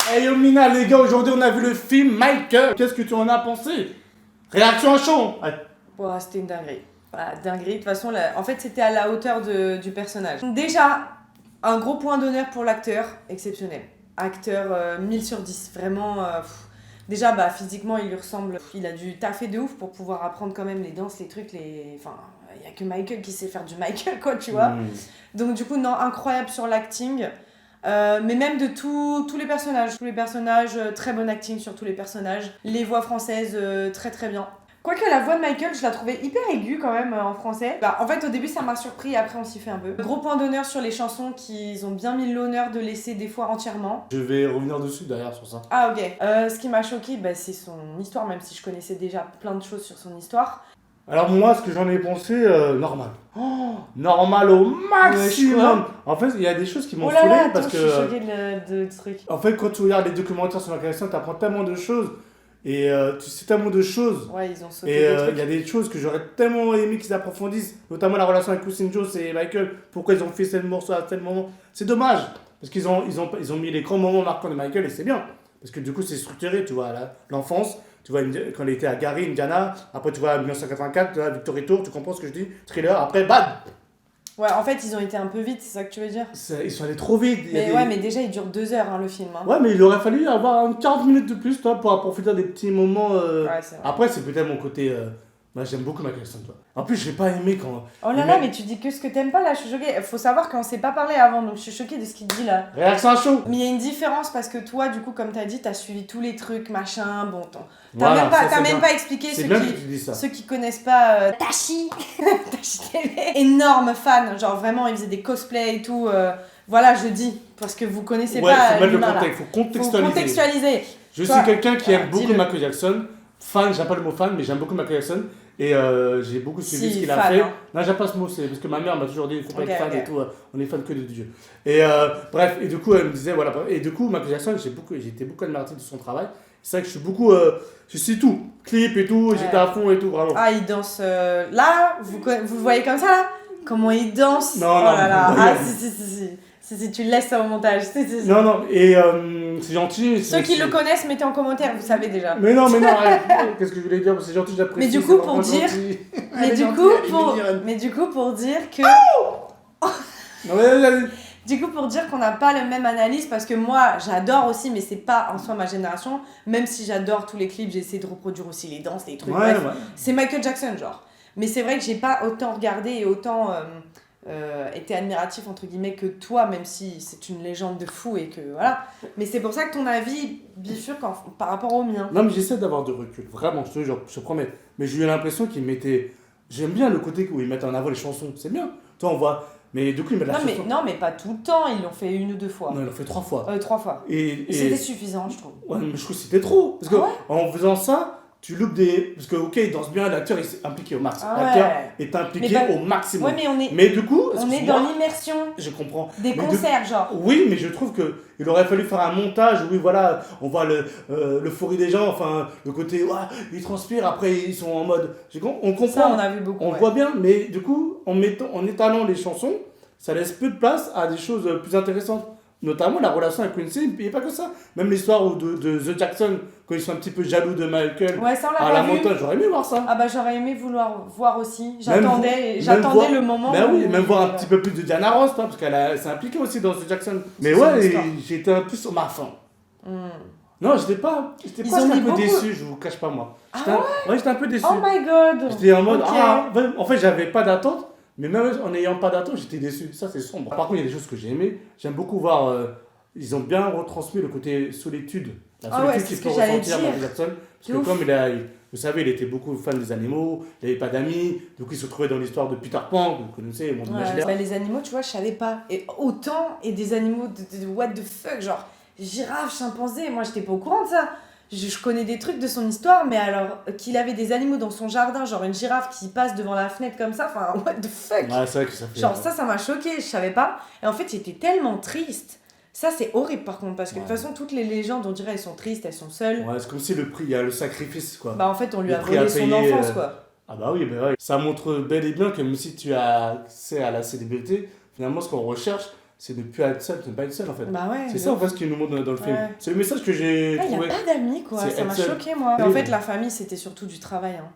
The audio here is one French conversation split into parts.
Hey yo Mina, les gars, aujourd'hui on a vu le film Michael. Qu'est-ce que tu en as pensé? Réaction à chaud. Ouais. Ouais, c'était une dinguerie. Voilà, dinguerie. De toute façon, en fait, c'était à la hauteur du personnage. Déjà, un gros point d'honneur pour l'acteur, exceptionnel. Acteur 1000 sur 10. Vraiment, déjà, bah, physiquement, il lui ressemble. Il a dû taffer de ouf pour pouvoir apprendre quand même les danses, les trucs, Enfin, il n'y a que Michael qui sait faire du Michael, quoi, tu vois. Donc, du coup, non, incroyable sur l'acting. Mais même de tous les personnages. Tous les personnages, très bon acting sur tous les personnages. Les voix françaises, très très bien. Quoique la voix de Michael, je la trouvais hyper aiguë quand même en français. Bah, en fait, au début, ça m'a surpris, après, on s'y fait un peu. Gros point d'honneur sur les chansons qu'ils ont bien mis l'honneur de laisser des fois entièrement. Je vais revenir dessus derrière sur ça. Ah, ok. Ce qui m'a choqué, bah, c'est son histoire, même si je connaissais déjà plein de choses sur son histoire. Alors moi, ce que j'en ai pensé, normal. Normal au maximum. En fait, il y a des choses qui m'ont saoulé parce que... je suis choquée de trucs. En fait, quand tu regardes les documentaires sur la création, tu apprends tellement de choses. Et tu sais tellement de choses. Ouais, ils ont sauté Et des trucs. il y a des choses que j'aurais tellement aimé qu'ils approfondissent, notamment la relation avec Quincy Jones et Michael. Pourquoi ils ont fait tel morceau à tel moment. C'est dommage, parce qu'ils ont mis les grands moments marquants de Michael et c'est bien. Parce que du coup, c'est structuré, tu vois, l'enfance. Tu vois, quand il était à Gary, Indiana. Après, tu vois, 1984, là, Victor Tour, tu comprends ce que je dis? Thriller, après, bad. Ouais, en fait, ils ont été un peu vite, c'est ça que tu veux dire? Ils sont allés trop vite. Mais ouais, mais déjà, il dure 2 heures, hein, le film. Hein. Ouais, mais il aurait fallu avoir 40 minutes de plus, toi, pour profiter des petits moments. Ouais, c'est vrai. Après, c'est peut-être mon côté. Moi, j'aime beaucoup Michael Jackson, toi. En plus, j'ai pas aimé quand. Oh là là, mais tu dis que ce que t'aimes pas là, je suis choquée. Faut savoir qu'on s'est pas parlé avant, donc je suis choquée de ce qu'il dit là. Réaction à chaud. Mais il y a une différence parce que toi, du coup, comme t'as dit, t'as suivi tous les trucs, machin, bon, Voilà, t'as même pas expliqué ceux qui connaissent pas Tashi Tashi TV. Énorme fan, genre vraiment, il faisait des cosplays et tout. Voilà, je dis, parce que vous connaissez ouais, pas. Faut mettre le l'humain, contexte, faut contextualiser. Je Toi, suis quelqu'un qui aime beaucoup dis-le. Michael Jackson. Fan, j'aime pas le mot fan, mais j'aime beaucoup Michael Jackson. Et j'ai beaucoup suivi ce qu'il a fan, fait. hein. Non, j'aime pas ce mot, c'est parce que ma mère m'a toujours dit faut pas Ok, être fan ok. et tout, on est fan que de Dieu. Et bref, et du coup, elle me disait, voilà. Et du coup, Michael Jackson, j'étais beaucoup admiratif de son travail. C'est vrai que je suis beaucoup. Je sais tout, clip et tout, j'étais à fond et tout, vraiment. Ah, il danse là, vous le voyez comme ça là? Comment il danse? Non, oh non, là là. non, Ah, non. si, tu laisses ça au montage. Si. Non, non, et c'est gentil. Ceux qui le connaissent, mettez en commentaire, vous savez déjà. Mais non, arrête. Qu'est-ce que je voulais dire? C'est gentil, j'apprécie. Mais du coup, c'est pour vraiment dire- gentil. Mais Elle est du, gentille, coup, elle est pour... mignonne. mais du coup, pour dire que. Non, mais vas-y. Du coup, pour dire qu'on n'a pas la même analyse, parce que moi, j'adore aussi, mais c'est pas en soi ma génération. Même si j'adore tous les clips, j'ai essayé de reproduire aussi les danses, les trucs. Ouais, bref. ouais. C'est Michael Jackson, genre. Mais c'est vrai que j'ai pas autant regardé et autant été admiratif, entre guillemets, que toi, même si c'est une légende de fou et que voilà. Mais c'est pour ça que ton avis bifurque par rapport au mien. Non, mais j'essaie d'avoir de recul, vraiment, je te jure, je te promets. Mais j'ai eu l'impression qu'ils mettaient. J'aime bien le côté où ils mettent en avant les chansons, c'est bien. Toi, on voit. Mais du coup, ils mettent la chanson. Non, mais pas tout le temps, ils l'ont fait 1 ou 2 fois. Non, ils l'ont fait 3 fois. 3 fois. Et C'était suffisant, je trouve. Ouais, mais je trouve que c'était trop. Parce que Ah ouais en faisant ça, tu loupes des. Parce que, ok, il danse bien, l'acteur est impliqué au max. Ah ouais. L'acteur est impliqué Mais au maximum. Ouais, mais on est, Mais du coup, on est excuse-moi, dans l'immersion je comprends. des Mais concerts, genre. Oui, mais je trouve qu'il aurait fallu faire un montage où, oui, voilà, on voit l'euphorie des gens, enfin, le côté, ouah, ils transpirent, après ils sont en mode. On comprend, Ça, on a vu beaucoup. on ouais. voit bien, mais du coup, en étalant les chansons, ça laisse peu de place à des choses plus intéressantes. Notamment la relation avec Quincy, et pas que ça. Même l'histoire de The Jackson, quand ils sont un petit peu jaloux de Michael Ouais, ça, on à l'a la pas vu. montagne, j'aurais aimé voir ça. Ah bah, j'aurais aimé vouloir voir aussi. Même J'attendais voir- le moment Ben où... oui, même voir un petit peu plus de Diana Ross, toi, parce qu'elle s'est impliquée aussi dans The Jackson. Mais C'est son ouais, histoire. j'étais un peu sur ma faim. Hmm. Non, j'étais Ils presque ont un mis peu beaucoup. déçu, je vous cache pas moi. Ah J'étais un peu déçu. Oh my god. J'étais en mode, Ok. en fait, j'avais pas d'attente, mais même en n'ayant pas d'attente, j'étais déçu. Ça, c'est sombre. Par contre, il y a des choses que j'ai aimées. J'aime beaucoup voir, ils ont bien retransmis le côté solitude. La Ah ouais, solitude c'est qu'il ce peut que j'allais ressentir dire. Michael Jackson. Parce De que ouf. comme vous savez, il était beaucoup fan des animaux, il n'avait pas d'amis, donc il se retrouvait dans l'histoire de Peter Pan, vous connaissez, le monde Ouais, imaginaire. bah, les animaux, tu vois, je savais pas. Et autant, et des animaux de what the fuck, genre girafe, chimpanzé, moi j'étais pas au courant de ça. Je connais des trucs de son histoire, mais alors qu'il avait des animaux dans son jardin, genre une girafe qui passe devant la fenêtre comme ça, enfin what the fuck. Ouais, c'est vrai que ça fait. Genre ça m'a choqué, je savais pas. Et en fait, j'étais tellement triste. Ça, c'est horrible par contre, parce que de toute façon, toutes les légendes, on dirait, elles sont tristes, elles sont seules. Ouais, c'est comme si le prix, il y a le sacrifice, quoi. Bah en fait, on lui Le a prix à volé son payer, enfance, quoi. Ah bah oui, bah ouais. Ça montre bel et bien que même si tu as accès à la célébrité, finalement, ce qu'on recherche, c'est ne plus être seul, ne pas être seul en fait. Bah ouais. C'est ça en fait ce qu'il nous montre dans le film. Ouais. C'est le message que j'ai Ah, il n'y trouvé. a pas d'amis quoi, C'est ça m'a être seul. choqué moi. Oui, En fait, oui. la famille c'était surtout du travail. Hein.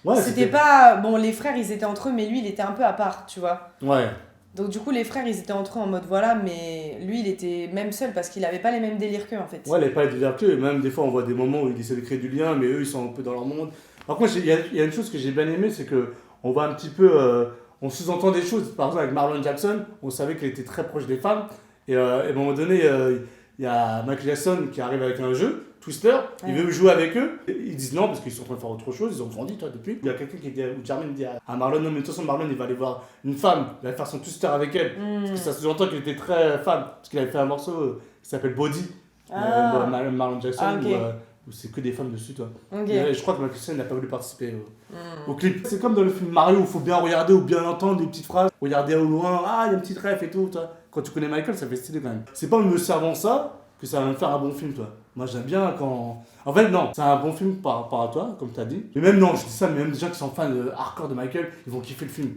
Ouais, C'était pas. Bon, les frères ils étaient entre eux, mais lui il était un peu à part, tu vois. Ouais. Donc du coup, les frères ils étaient entre eux en mode voilà, mais lui il était même seul parce qu'il avait pas les mêmes délires qu'eux en fait. Ouais, elle n'est pas vertueux. Et même des fois, on voit des moments où ils essaient de créer du lien, mais eux, ils sont un peu dans leur monde. Par contre, il y a une chose que j'ai bien aimé, c'est que on voit un petit peu. On sous-entend des choses. Par exemple, avec Marlon Jackson, on savait qu'il était très proche des femmes. Et à un moment donné, il y a Michael Jackson qui arrive avec un jeu, Twister. Il veut jouer avec eux. Ils disent non parce qu'ils sont en train de faire autre chose. Ils ont grandi, toi, depuis. Il y a quelqu'un qui dit, ou Jermaine dit à Marlon, non, mais de toute façon, Marlon, il va aller voir une femme. Il va faire son Twister avec elle. Parce que ça sous-entend qu'il était très fan. Parce qu'il avait fait un morceau qui s'appelle Body. Marlon Jackson, où c'est que des femmes dessus, toi. Okay. Et je crois que Michael Jackson n'a pas voulu participer au clip. C'est comme dans le film Mario où il faut bien regarder ou bien entendre des petites phrases. Regarder au loin, ah, il y a une petite ref et tout, toi. Quand tu connais Michael, ça fait stylé quand même. C'est pas en me servant ça que ça va me faire un bon film, toi. Moi, j'aime bien quand. En fait, non, c'est un bon film par rapport à toi, comme tu as dit. Mais même, non, je dis ça, mais même des gens qui sont fans de hardcore de Michael, ils vont kiffer le film.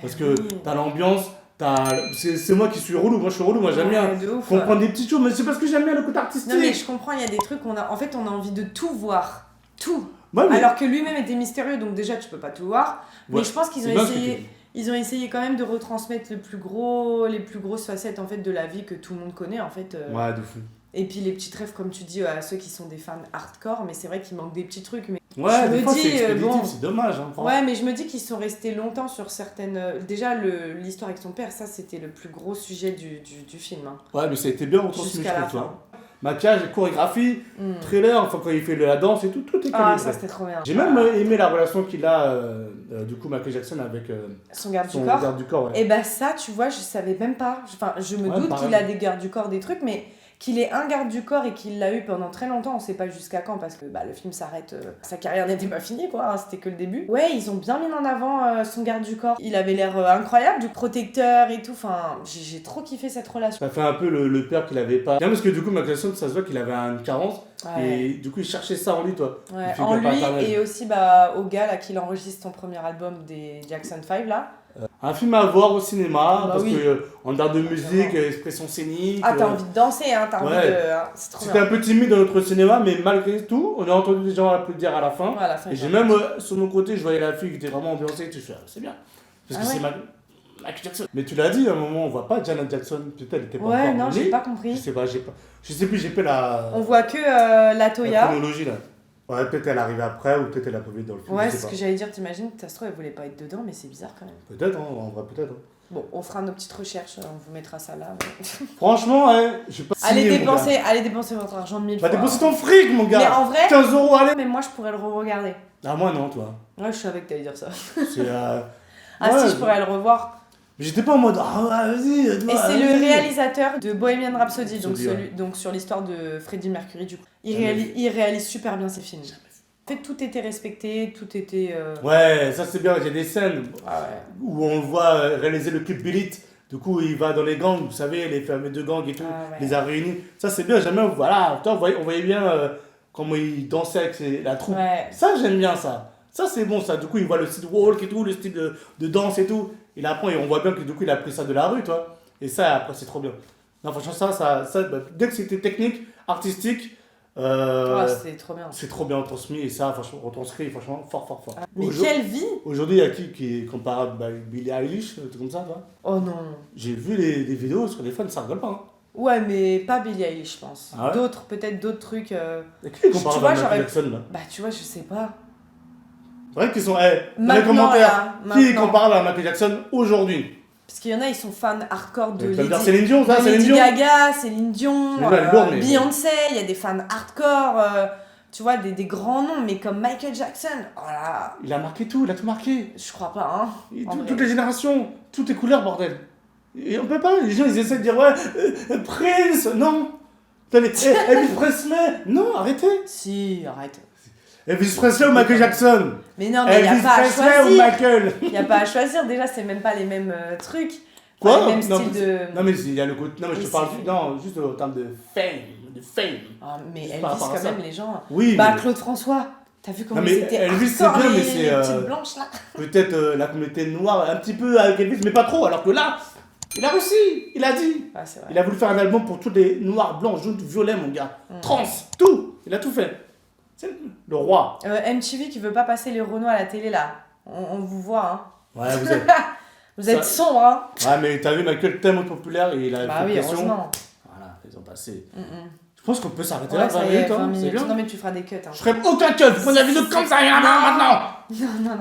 Parce que t'as l'ambiance. C'est moi qui suis relou, moi je suis relou, moi j'aime bien comprendre des petites choses, mais c'est parce que j'aime bien le côté artistique. Non mais je comprends, il y a des trucs, on a envie de tout voir, tout. Ouais, mais... Alors que lui-même était mystérieux, donc déjà tu peux pas tout voir. Ouais. Mais je pense qu'ils ont essayé quand même de retransmettre les plus grosses facettes en fait de la vie que tout le monde connaît en fait. Ouais, de fou. Et puis les petits rêves comme tu dis à ceux qui sont des fans hardcore, mais c'est vrai qu'il manque des petits trucs. Mais ouais, je des me fois dis, c'est expéditif, c'est dommage. Hein, ouais, mais je me dis qu'ils sont restés longtemps sur certaines. Déjà l'histoire avec son père, ça c'était le plus gros sujet du film. Hein. Ouais, mais ça a été bien retransmis, je trouve. Maquillage, chorégraphie, trailer, enfin quand il fait la danse et tout est calé. Ah, ça c'était trop bien. J'ai même aimé la relation qu'il a, du coup, Michael Jackson avec son garde du corps. Ouais. Et bah ça, tu vois, je savais même pas. Enfin, je me doute qu'il a des gardes du corps, des trucs, mais qu'il ait un garde du corps et qu'il l'a eu pendant très longtemps, on sait pas jusqu'à quand, parce que le film s'arrête, sa carrière n'était pas finie, quoi, hein, c'était que le début. Ouais, ils ont bien mis en avant son garde du corps. Il avait l'air incroyable, du protecteur et tout, enfin, j'ai trop kiffé cette relation. Ça fait un peu le père qu'il avait pas. Bien parce que du coup, Michael Jackson, ça se voit qu'il avait une carence, et du coup, il cherchait ça en lui, toi. Ouais, en lui, et aussi au gars là, qui enregistre son premier album des Jackson 5, là. Un film à voir au cinéma, parce que en termes de musique, expression scénique. Ah, t'as envie de danser, hein, t'as envie de. C'est trop bien. C'était un peu timide dans notre cinéma, mais malgré tout, on a entendu des gens applaudir à la fin. Ouais, à la fin, et j'ai même, sur mon côté, je voyais la fille qui était vraiment ambiancée, et tu fais, c'est bien. Parce que c'est Michael Jackson. Mais tu l'as dit, à un moment, on voit pas Janet Jackson, peut-être elle était pas encore non, j'ai pas compris. Je sais plus, j'ai pas la. On voit que la Toya. La chronologie là. Ouais, peut-être elle arrive après ou peut-être elle a pas vu dans le film. Ouais, c'est ce que j'allais dire, t'imagines, ça se trouve, elle voulait pas être dedans, mais c'est bizarre quand même. Peut-être, hein, en vrai, peut-être. Hein. Bon, on fera nos petites recherches, on vous mettra ça là. Mais... Franchement, je sais pas. Allez dépenser votre argent de 1000 fois. Bah, dépenser ton fric, mon gars. Mais en vrai. 15 €, allez. Mais moi, je pourrais le re-regarder. Ah, moi, non, toi. Ouais, je savais que t'allais dire ça. C'est. Si, je pourrais le revoir. J'étais pas en mode vas-y. Et c'est le réalisateur de Bohemian Rhapsody, donc sur l'histoire de Freddie Mercury du coup. Il réalise super bien ses films. En fait, tout était respecté, tout était. Ouais, ça c'est bien. Il y a des scènes où on le voit réaliser le clip Beat It. Du coup, il va dans les gangs, vous savez, les fameux deux gangs et tout, les a réunis. Ça c'est bien. Jamais voilà. On voyait bien comment il dansait avec la troupe. Ouais. Ça j'aime bien ça. Ça c'est bon ça. Du coup, il voit le style walk et tout, le style de danse et tout. Il apprend et on voit bien que du coup il a pris ça de la rue, toi. Et ça, après, c'est trop bien. Non, franchement, ça dès que c'était technique, artistique, c'est trop bien. C'est trop bien transmis et ça, franchement, retranscrit, franchement, fort. Mais quelle vie! Aujourd'hui, il y a qui est comparable à Billie Eilish, tout comme ça, toi? Oh non! J'ai vu les vidéos sur les fans, ça rigole pas. Hein. Ouais, mais pas Billie Eilish, je pense. Ah ouais? Peut-être d'autres trucs. Et qui est comparable à Michael Jackson, là? Bah, tu vois, je sais pas. C'est vrai qu'ils sont. Dans les commentaires, qui est comparable à Michael Jackson aujourd'hui? Parce qu'il y en a, ils sont fans hardcore de Céline Dion, ça, Lady Gaga, Céline Dion, mais... Beyoncé, il y a des fans hardcore, tu vois, des grands noms, mais comme Michael Jackson, voilà. Il a marqué tout, il a tout marqué. Je crois pas, hein. Toutes les générations, toutes les couleurs, bordel. Et on peut pas, les gens ils essaient de dire, ouais, Prince, non. Elvis Presley, non, arrêtez. Si, arrête. Elvis Presley ou Michael Jackson? Mais non, mais il n'y a pas à choisir. Ou Michael? Il n'y a pas à choisir, déjà, c'est même pas les mêmes trucs. Quoi? Les mêmes styles de. Non, mais il y a le côté. Non, mais je te parle juste en termes de fame. Ah, mais Elvis, quand même, les gens. Oui. Bah, Claude François. T'as vu comment c'était Elvis, c'est bien, mais c'est. Les petites blanches là. Peut-être la communauté noire, un petit peu avec Elvis, mais pas trop, alors que là. Il a réussi, il a dit. Ah, c'est vrai. Il a voulu faire un album pour tous les noirs, blancs, jaunes, violets, mon gars. Trans, tout. Il a tout fait. C'est le roi. MTV qui veut pas passer les Renault à la télé, là. On vous voit, hein. Ouais, vous êtes... Vous êtes sombre, hein. Ouais, mais t'as vu, Michael, tellement populaire, et il a Bah fait oui, pression. heureusement. Voilà, ils ont passé. Je pense qu'on peut s'arrêter Ouais, là, ça 20 y est, minutes, 20 hein. C'est minutes. bien. Non, mais tu feras des cuts, hein. Je ferai aucun cut. Vous prenez la vidéo comme ça, il y en a marre maintenant.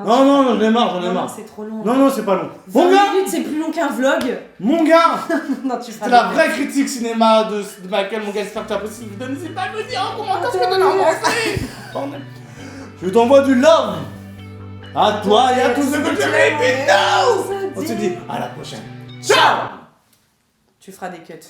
Non, Non, j'en ai marre, j'en ai non, marre. c'est trop long. Non, c'est pas long. 20 Mon gars, minutes, c'est plus long qu'un vlog. mon gars, Non, tu feras c'est la des vraie critique cinéma de Michael, mon gars. J'espère que tu apprécies cette vidéo. N'hésite pas à me dire en commentaire ce que t'en as pensé. Je t'envoie du love à toi et à tous ceux que tu aimes. On se dit à la prochaine. Ciao. Tu feras des cuts.